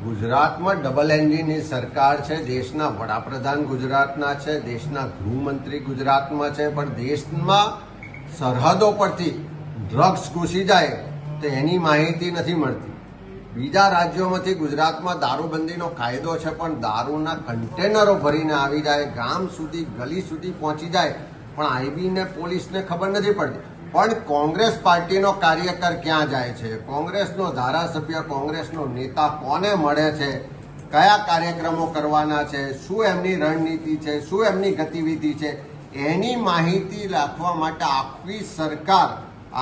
ગુજરાતમાં ડબલ એન્જિનની સરકાર છે. દેશના વડાપ્રધાન ગુજરાતના છે, દેશના ગૃહમંત્રી ગુજરાતમાં છે, પણ દેશમાં સરહદો પરથી ડ્રગ્સ ઘૂસી જાય તો એની માહિતી નથી મળતી. બીજા રાજ્યોમાંથી ગુજરાતમાં દારૂબંધીનો કાયદો છે, પણ દારૂના કન્ટેનરો ભરીને આવી જાય, ગામ સુધી ગલી સુધી પહોંચી જાય, પણ આઈબીને પોલીસને ખબર નથી પડતી. પણ કોંગ્રેસ પાર્ટીનો કાર્યકર ક્યાં જાય છે, કોંગ્રેસનો ધારાસભ્ય, કોંગ્રેસનો નેતા કોને મળે છે, કયા કાર્યક્રમો કરવાના છે, શું એમની રણનીતિ છે, શું એમની ગતિવિધિ છે, એની માહિતી રાખવા માટે આખી સરકાર,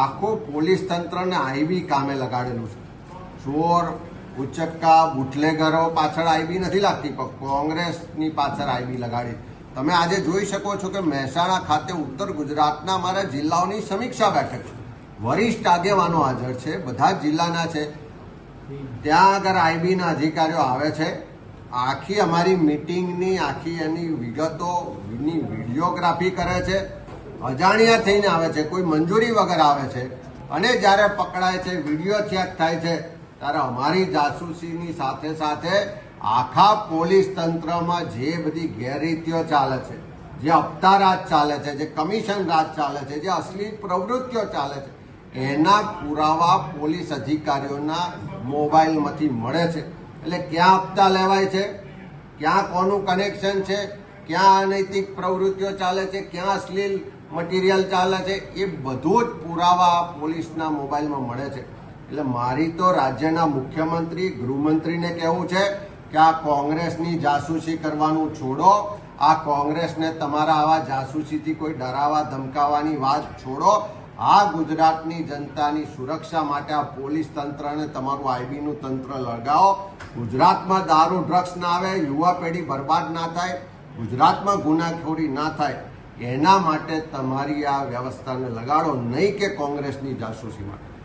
આખું પોલીસ તંત્રને આઈબી કામે લગાડેલું છે. ચોર, ઉચક્કા, બુટલેગરો પાછળ આઈબી નથી લાગતી, પણ કોંગ્રેસની પાછળ આઈબી લગાડી. તમે આજે જોઈ શકો છો કે મહેસાણા ખાતે ઉત્તર ગુજરાતના અમારા જિલ્લાઓની સમીક્ષા બેઠક છે. વરિષ્ઠ આગેવાનો હાજર છે, બધા જ જિલ્લાના છે. ત્યાં આગળ આઈબીના અધિકારીઓ આવે છે, આખી અમારી મિટિંગની આખી એની વિગતોની વિડીયોગ્રાફી કરે છે, અજાણ્યા થઈને આવે છે, કોઈ મંજૂરી વગર આવે છે, અને જ્યારે પકડાય છે, વિડીયો ચેક થાય છે, ત્યારે અમારી જાસૂસીની સાથે સાથે આખા પોલીસ તંત્રમાં જે બધી ગેરરીતિઓ ચાલે છે, જે હપ્તા રાજ ચાલે છે, જે કમિશન રાજ ચાલે છે, જે અશ્લીલ પ્રવૃત્તિઓ ચાલે છે, એના પુરાવા પોલીસ અધિકારીઓના મોબાઈલમાંથી મળે છે. એટલે ક્યાં હપ્તા લેવાય છે, ક્યાં કોનું કનેક્શન છે, ક્યાં અનૈતિક પ્રવૃત્તિઓ ચાલે છે, ક્યાં અશ્લીલ મટીરિયલ ચાલે છે, એ બધું જ પુરાવા પોલીસના મોબાઈલમાં મળે છે. એટલે મારી તો રાજ્યના મુખ્યમંત્રી, ગૃહમંત્રીને કહેવું છે કે આ કોંગ્રેસની જાસૂસી કરવાનું છોડો. આ કોંગ્રેસને તમારા આવા જાસૂસીથી કોઈ ડરાવા ધમકાવવાની વાત છોડો. આ ગુજરાતની જનતાની સુરક્ષા માટે આ પોલીસ તંત્રને તમારું આઈબીનું તંત્ર લગાવો. ગુજરાતમાં દારૂ ડ્રગ્સ ના આવે, યુવા પેઢી બરબાદ ના થાય, ગુજરાતમાં ગુનાખોરી ના થાય, એના માટે તમારી આ વ્યવસ્થાને લગાડો, નહીં કે કોંગ્રેસની જાસૂસી માટે.